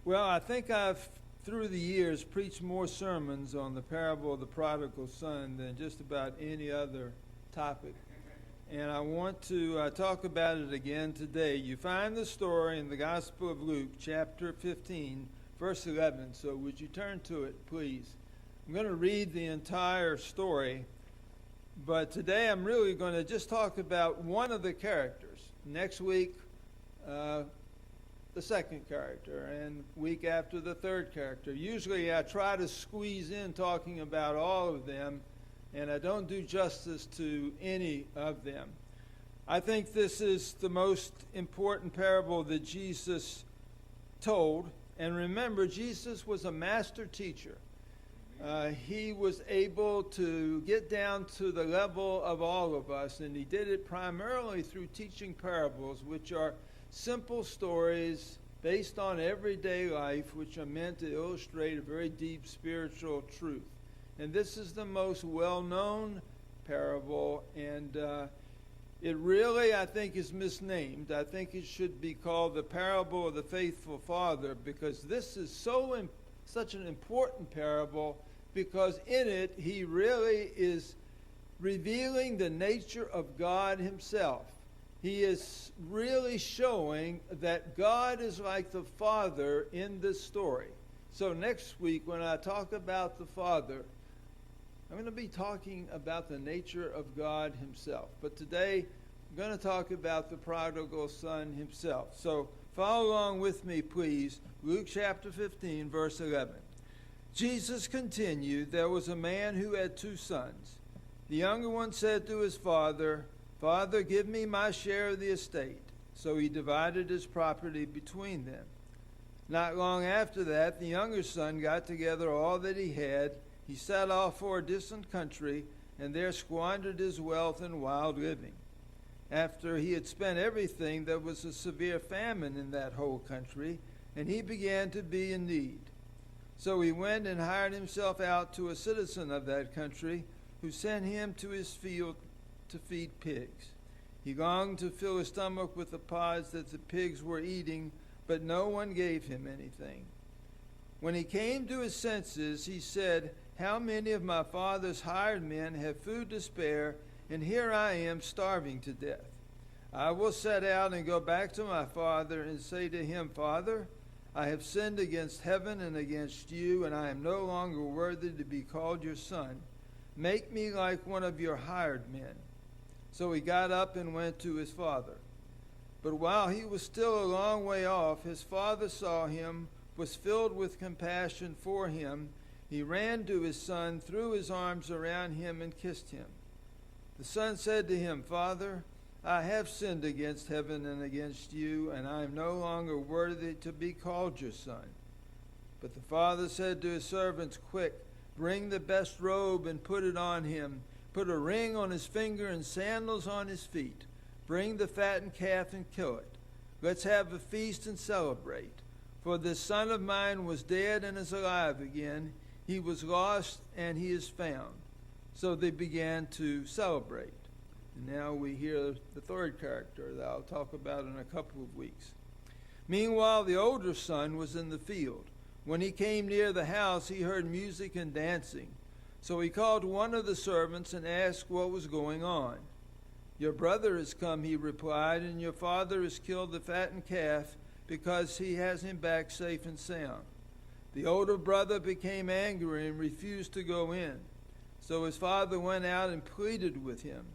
Well, I think I've, through the years, preached more sermons on the parable of the prodigal son than just about any other topic. And I want to talk about it again today. You find the story in the Gospel of Luke, chapter 15, verse 11. So would you turn to it, please? I'm going to read the entire story, but today I'm really going to just talk about one of the characters. Next week, the second character, and week after the third character. Usually I try to squeeze in talking about all of them, and I don't do justice to any of them. I think this is the most important parable that Jesus told. And remember, Jesus was a master teacher. He was able to get down to the level of all of us, and he did it primarily through teaching parables, which are simple stories based on everyday life, which are meant to illustrate a very deep spiritual truth. And this is the most well-known parable, and it really, I think, is misnamed. I think it should be called the parable of the faithful father, because this is such an important parable, because in it he really is revealing the nature of God himself. He is really showing that God is like the Father in this story. So next week, when I talk about the Father, I'm going to be talking about the nature of God himself. But today, I'm going to talk about the prodigal son himself. So follow along with me, please. Luke chapter 15, verse 11. Jesus continued, "There was a man who had 2 sons. The younger one said to his father, 'Father, give me my share of the estate.' So he divided his property between them. Not long after that, the younger son got together all that he had. He set off for a distant country, and there squandered his wealth in wild living. After he had spent everything, there was a severe famine in that whole country, and he began to be in need. So he went and hired himself out to a citizen of that country, who sent him to his field to feed pigs. He longed to fill his stomach with the pods that the pigs were eating, but no one gave him anything. When he came to his senses, he said, 'How many of my father's hired men have food to spare, and here I am starving to death. I will set out and go back to my father and say to him, Father, I have sinned against heaven and against you, and I am no longer worthy to be called your son. Make me like one of your hired men.' So he got up and went to his father. But while he was still a long way off, his father saw him, was filled with compassion for him. He ran to his son, threw his arms around him, and kissed him. The son said to him, 'Father, I have sinned against heaven and against you, and I am no longer worthy to be called your son.' But the father said to his servants, 'Quick, bring the best robe and put it on him. Put a ring on his finger and sandals on his feet. Bring the fattened calf and kill it. Let's have a feast and celebrate. For this son of mine was dead and is alive again. He was lost and he is found.' So they began to celebrate." And now we hear the third character that I'll talk about in a couple of weeks. "Meanwhile, the older son was in the field. When he came near the house, he heard music and dancing. So he called one of the servants and asked what was going on. 'Your brother has come,' he replied, 'and your father has killed the fattened calf because he has him back safe and sound.' The older brother became angry and refused to go in. So his father went out and pleaded with him.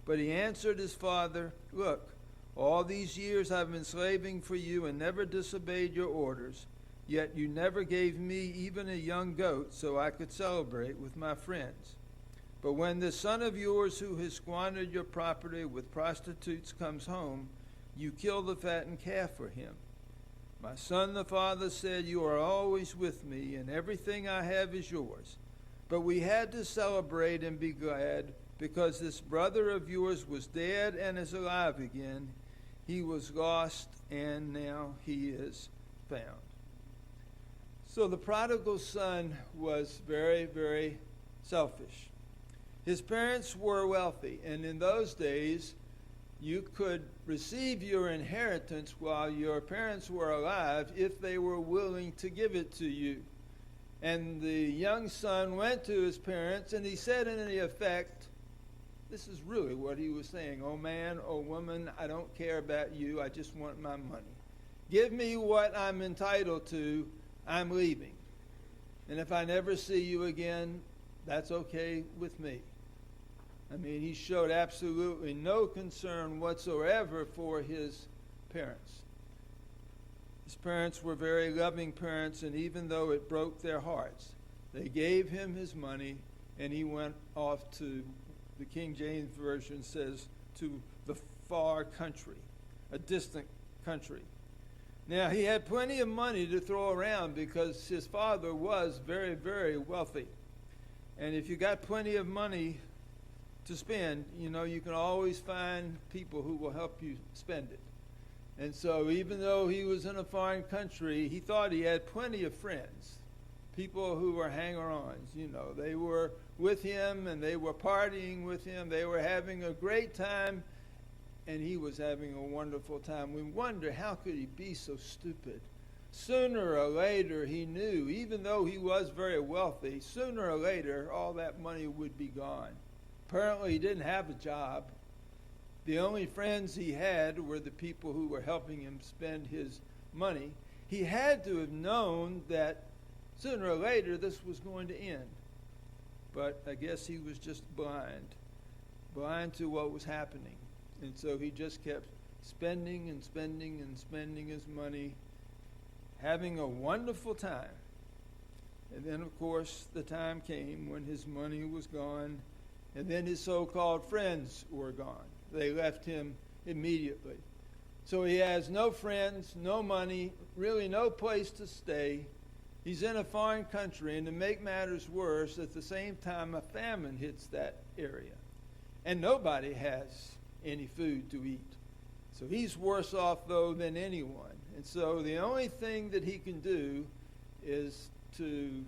But he answered his father, 'Look, all these years I've been slaving for you and never disobeyed your orders. Yet you never gave me even a young goat so I could celebrate with my friends. But when this son of yours who has squandered your property with prostitutes comes home, you kill the fattened calf for him.' 'My son,' the father said, 'you are always with me, and everything I have is yours. But we had to celebrate and be glad, because this brother of yours was dead and is alive again. He was lost, and now he is found.'" So the prodigal son was very, very selfish. His parents were wealthy, and in those days, you could receive your inheritance while your parents were alive if they were willing to give it to you. And the young son went to his parents, and he said in the effect, this is really what he was saying, "Oh man, oh woman, I don't care about you, I just want my money. Give me what I'm entitled to, I'm leaving. And if I never see you again, that's okay with me." I mean, he showed absolutely no concern whatsoever for his parents. His parents were very loving parents, and even though it broke their hearts, they gave him his money, and he went off to, the King James Version says, to the far country, a distant country. Now, he had plenty of money to throw around because his father was very, very wealthy. And if you got plenty of money to spend, you can always find people who will help you spend it. And so even though he was in a foreign country, he thought he had plenty of friends, people who were hanger-ons. They were with him and they were partying with him. They were having a great time, and he was having a wonderful time. We wonder, how could he be so stupid? Sooner or later, he knew, even though he was very wealthy, sooner or later, all that money would be gone. Apparently, he didn't have a job. The only friends he had were the people who were helping him spend his money. He had to have known that sooner or later this was going to end. But I guess he was just blind to what was happening. And so he just kept spending and spending and spending his money, having a wonderful time. And then, of course, the time came when his money was gone, and then his so-called friends were gone. They left him immediately. So he has no friends, no money, really no place to stay. He's in a foreign country, and to make matters worse, at the same time, a famine hits that area. And nobody has any food to eat. So he's worse off, though, than anyone. And so the only thing that he can do is to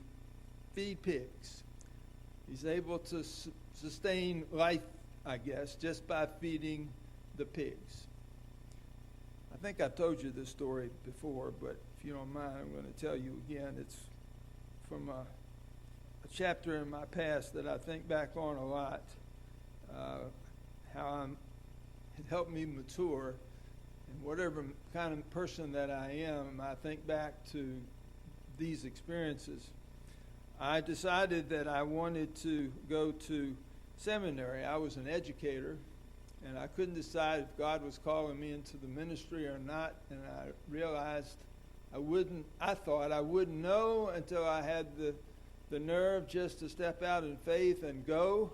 feed pigs. He's able to sustain life, I guess, just by feeding the pigs. I think I've told you this story before, but if you don't mind, I'm going to tell you again. It's from a chapter in my past that I think back on a lot, how it helped me mature. And whatever kind of person that I am, I think back to these experiences. I decided that I wanted to go to seminary. I was an educator, and I couldn't decide if God was calling me into the ministry or not, and I realized I thought I wouldn't know until I had the nerve just to step out in faith and go,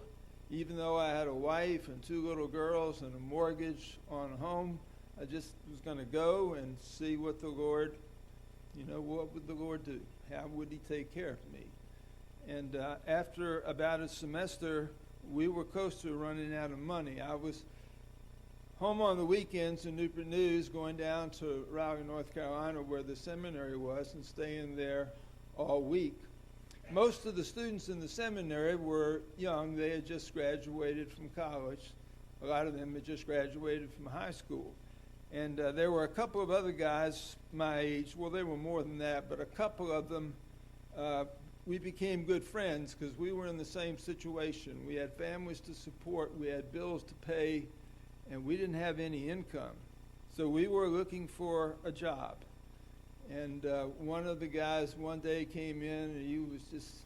even though I had a wife and 2 little girls and a mortgage on a home. I just was going to go and see what the Lord, what would the Lord do? How would he take care of me? And after about a semester, we were close to running out of money. I was home on the weekends in Newport News, going down to Raleigh, North Carolina, where the seminary was, and staying there all week. Most of the students in the seminary were young. They had just graduated from college. A lot of them had just graduated from high school. And there were a couple of other guys my age. Well, they were more than that, but a couple of them, we became good friends because we were in the same situation. We had families to support, we had bills to pay, and we didn't have any income. So we were looking for a job. And one of the guys one day came in, and he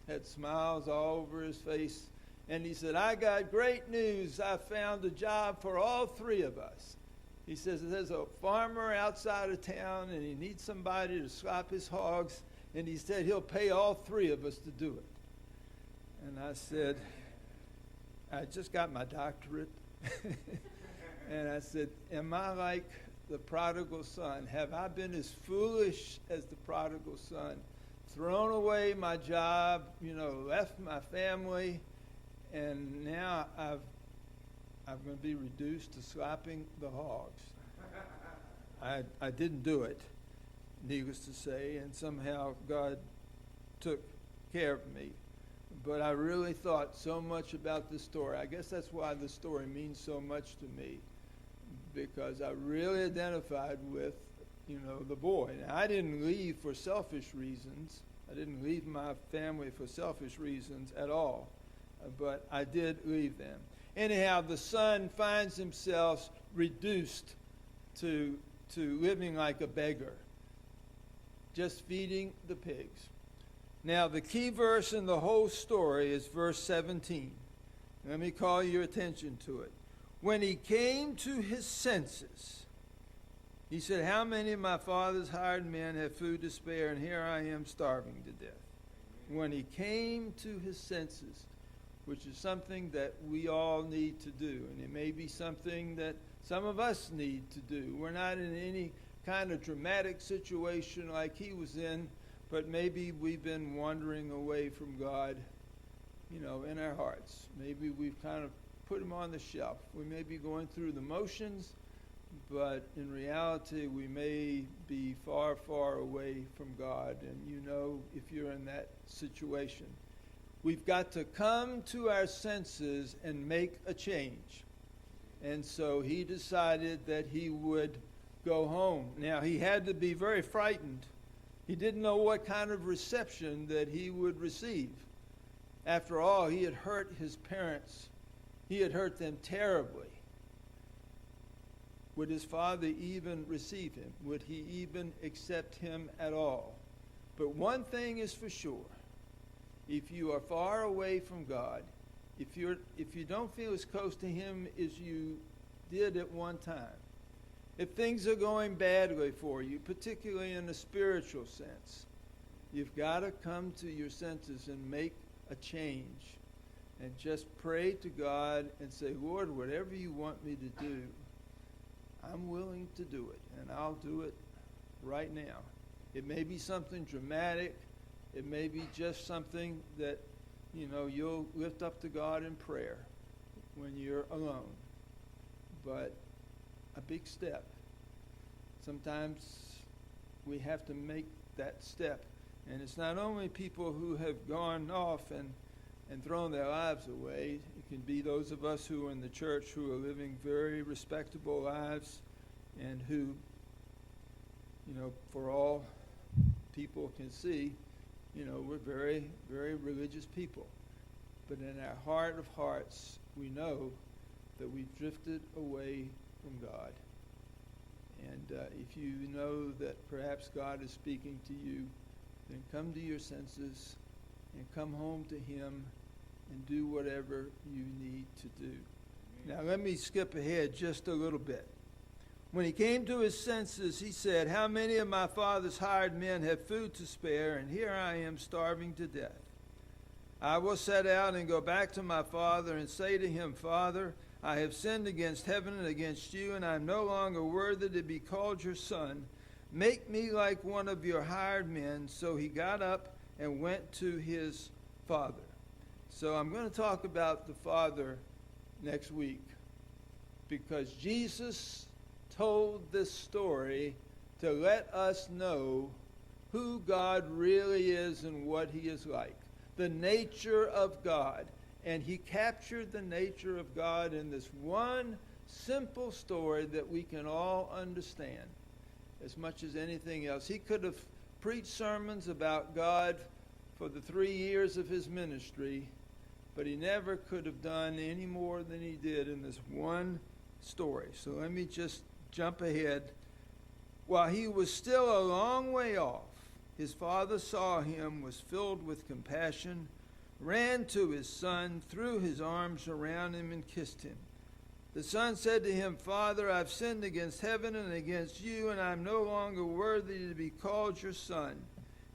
had smiles all over his face. And he said, "I got great news. I found a job for all 3 of us." He says, "There's a farmer outside of town, and he needs somebody to slop his hogs. And he said he'll pay all 3 of us to do it." And I said, I just got my doctorate. And I said, "Am I like the prodigal son? Have I been as foolish as the prodigal son? Thrown away my job, left my family, and now I'm going to be reduced to slopping the hogs." I didn't do it, needless to say, and somehow God took care of me. But I really thought so much about this story. I guess that's why the story means so much to me. because I really identified with, the boy. Now, I didn't leave for selfish reasons. I didn't leave my family for selfish reasons at all, but I did leave them. Anyhow, the son finds himself reduced to living like a beggar, just feeding the pigs. Now, the key verse in the whole story is verse 17. Let me call your attention to it. When he came to his senses, he said, how many of my father's hired men have food to spare, and here I am starving to death? When he came to his senses, which is something that we all need to do, and it may be something that some of us need to do. We're not in any kind of dramatic situation like he was in, but maybe we've been wandering away from God, in our hearts. Maybe we've kind of put him on the shelf. We may be going through the motions, but in reality, we may be far, far away from God. And if you're in that situation, we've got to come to our senses and make a change. And so he decided that he would go home. Now, he had to be very frightened. He didn't know what kind of reception that he would receive. After all, he had hurt his parents. He had hurt them terribly. Would his father even receive him? Would he even accept him at all? But one thing is for sure. If you are far away from God, if you don't feel as close to him as you did at one time, if things are going badly for you, particularly in a spiritual sense, you've got to come to your senses and make a change. And just pray to God and say, Lord, whatever you want me to do, I'm willing to do it, and I'll do it right now. It may be something dramatic. It may be just something that, you'll lift up to God in prayer when you're alone. But a big step. Sometimes we have to make that step. And it's not only people who have gone off and thrown their lives away. It can be those of us who are in the church who are living very respectable lives and who, for all people can see, we're very, very religious people. But in our heart of hearts, we know that we've drifted away from God. And if you know that perhaps God is speaking to you, then come to your senses and come home to him and do whatever you need to do. Now, let me skip ahead just a little bit. When he came to his senses, he said, how many of my father's hired men have food to spare, and here I am starving to death? I will set out and go back to my father and say to him, Father, I have sinned against heaven and against you, and I am no longer worthy to be called your son. Make me like one of your hired men. So he got up and went to his father. So I'm going to talk about the father next week, because Jesus told this story to let us know who God really is and what he is like, the nature of God. And he captured the nature of God in this one simple story that we can all understand as much as anything else. He could have preached sermons about God for the 3 years of his ministry, but he never could have done any more than he did in this one story. So let me just jump ahead. While he was still a long way off, his father saw him, was filled with compassion, ran to his son, threw his arms around him, and kissed him. The son said to him, Father, I've sinned against heaven and against you, and I'm no longer worthy to be called your son.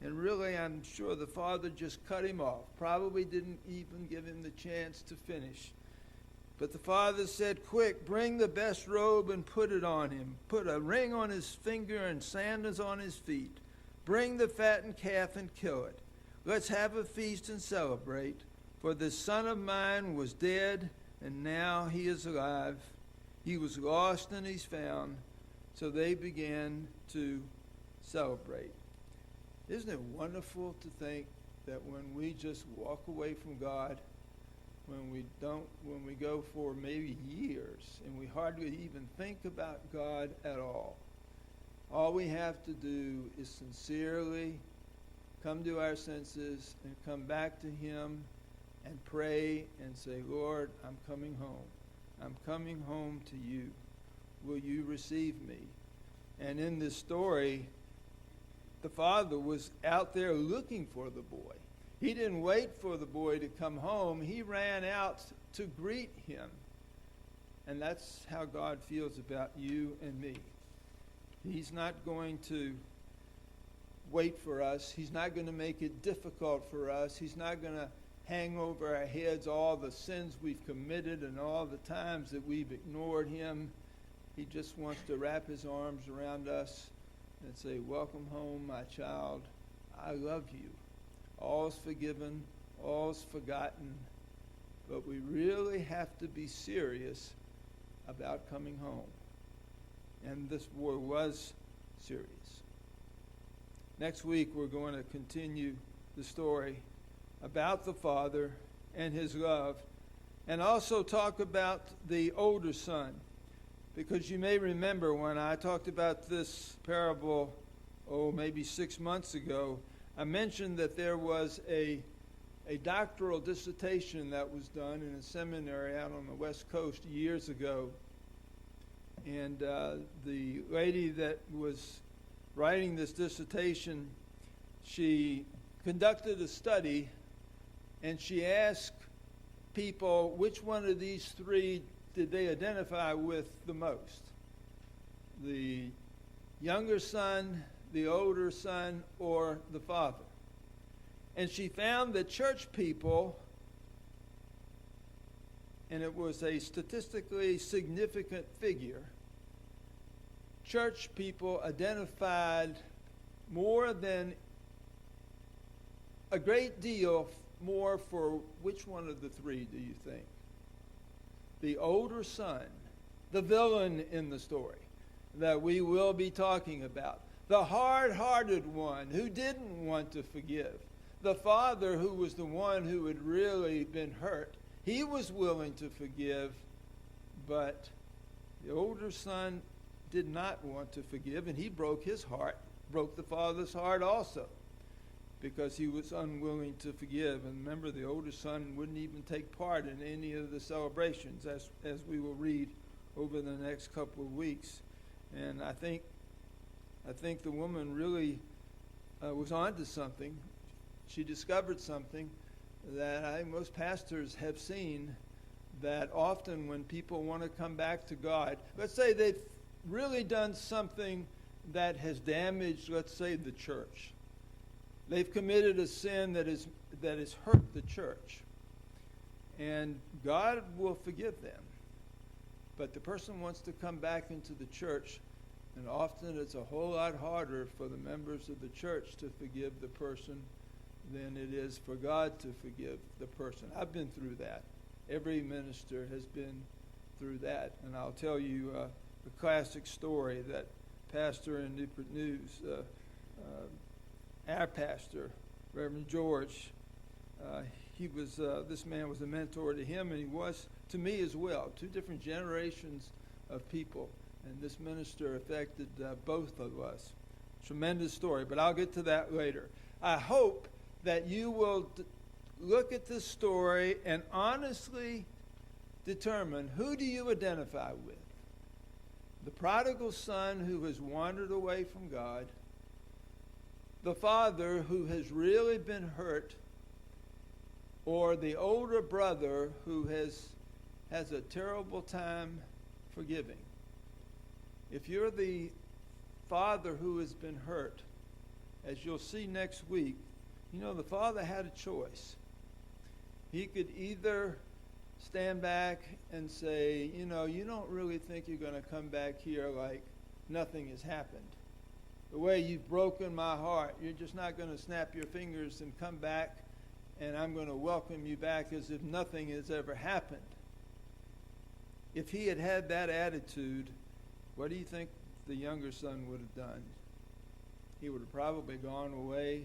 And really, I'm sure the father just cut him off. Probably didn't even give him the chance to finish. But the father said, quick, bring the best robe and put it on him. Put a ring on his finger and sandals on his feet. Bring the fattened calf and kill it. Let's have a feast and celebrate. For this son of mine was dead, and now he is alive. He was lost and he's found. So they began to celebrate. Isn't it wonderful to think that when we just walk away from God, when we go for maybe years and we hardly even think about God at all. All we have to do is sincerely come to our senses and come back to Him and pray and say, Lord, I'm coming home. I'm coming home to you. Will you receive me? And in this story, the father was out there looking for the boy. He didn't wait for the boy to come home. He ran out to greet him. And that's how God feels about you and me. He's not going to wait for us. He's not going to make it difficult for us. He's not going to hang over our heads all the sins we've committed and all the times that we've ignored Him. He just wants to wrap His arms around us and say, welcome home, my child. I love you. All's forgiven, all's forgotten. But we really have to be serious about coming home. And this boy was serious. Next week, we're going to continue the story about the father and his love, and also talk about the older son. Because you may remember when I talked about this parable, maybe 6 months ago, I mentioned that there was a doctoral dissertation that was done in a seminary out on the West Coast years ago. And the lady that was writing this dissertation, she conducted a study, and she asked people which one of these three did they identify with the most: the younger son, the older son, or the father. And she found that church people, and it was a statistically significant figure, church people identified more than a great deal more for which one of the three do you think? The older son, the villain in the story that we will be talking about, the hard-hearted one who didn't want to forgive, the father who was the one who had really been hurt. He was willing to forgive, but the older son did not want to forgive, and he broke his heart, broke the father's heart also, because he was unwilling to forgive. And remember, the older son wouldn't even take part in any of the celebrations, as we will read over the next couple of weeks. And I think the woman really was onto something. She discovered something that I think most pastors have seen, that often when people want to come back to God, let's say they've really done something that has damaged, let's say, the church. They've committed a sin that has hurt the church. And God will forgive them. But the person wants to come back into the church, and often it's a whole lot harder for the members of the church to forgive the person than it is for God to forgive the person. I've been through that. Every minister has been through that. And I'll tell you a classic story that pastor in Newport News, our pastor, Reverend George, this man was a mentor to him, and he was to me as well. Two different generations of people, and this minister affected both of us. Tremendous story, but I'll get to that later. I hope that you will look at this story and honestly determine, who do you identify with? The prodigal son who has wandered away from God, the father who has really been hurt, or the older brother who has a terrible time forgiving? If you're the father who has been hurt, as you'll see next week, the father had a choice. He could either stand back and say, you don't really think you're going to come back here like nothing has happened. The way you've broken my heart, you're just not going to snap your fingers and come back, and I'm going to welcome you back as if nothing has ever happened. If he had had that attitude, what do you think the younger son would have done? He would have probably gone away,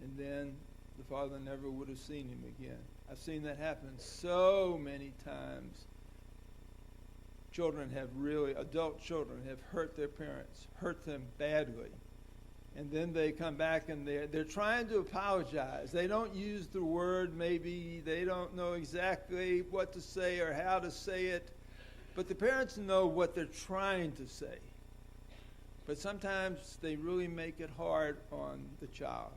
and then the father never would have seen him again. I've seen that happen so many times. Adult children have hurt their parents, hurt them badly. And then they come back and they're trying to apologize. They don't use the word, maybe they don't know exactly what to say or how to say it, but the parents know what they're trying to say. But sometimes they really make it hard on the child,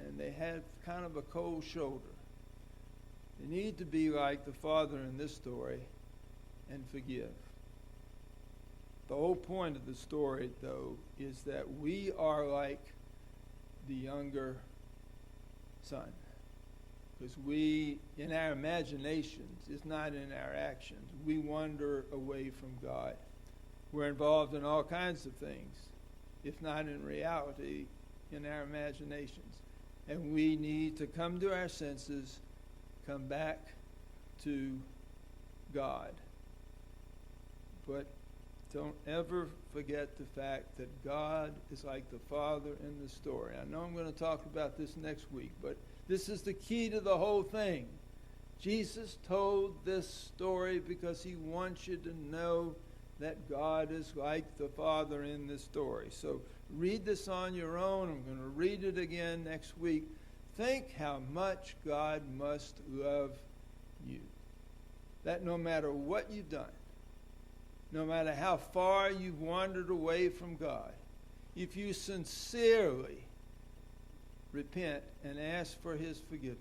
and they have kind of a cold shoulder. They need to be like the father in this story and forgive. The whole point of the story, though, is that we are like the younger son. Because we, in our imaginations, it's not in our actions. We wander away from God. We're involved in all kinds of things, if not in reality, in our imaginations. And we need to come to our senses, come back to God. But don't ever forget the fact that God is like the father in the story. I know I'm going to talk about this next week, but this is the key to the whole thing. Jesus told this story because he wants you to know that God is like the father in this story. So read this on your own. I'm going to read it again next week. Think how much God must love you. That no matter what you've done, no matter how far you've wandered away from God, if you sincerely repent and ask for his forgiveness,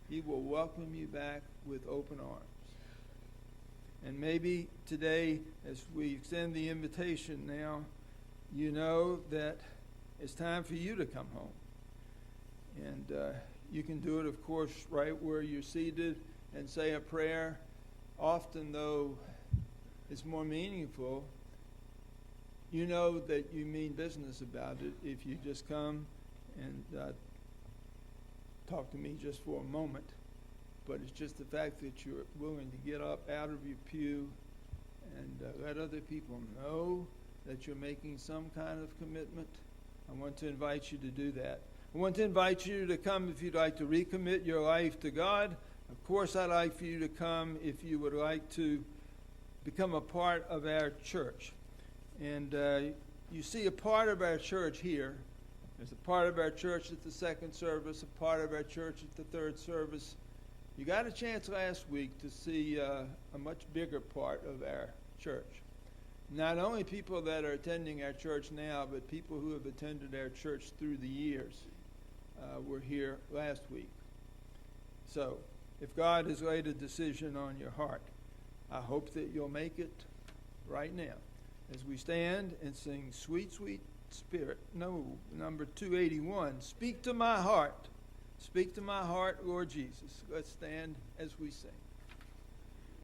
he will welcome you back with open arms. And maybe today, as we extend the invitation now, you know that it's time for you to come home. And you can do it, of course, right where you're seated and say a prayer. Often, though, it's more meaningful. You know that you mean business about it if you just come and talk to me just for a moment. But it's just the fact that you're willing to get up out of your pew and let other people know that you're making some kind of commitment. I want to invite you to do that. I want to invite you to come if you'd like to recommit your life to God. Of course, I'd like for you to come if you would like to become a part of our church. And you see a part of our church here. There's a part of our church at the second service, a part of our church at the third service. You got a chance last week to see a much bigger part of our church. Not only people that are attending our church now, but people who have attended our church through the years were here last week. So, if God has laid a decision on your heart, I hope that you'll make it right now as we stand and sing Sweet, Sweet Spirit. No, number 281, Speak to My Heart. Speak to my heart, Lord Jesus. Let's stand as we sing.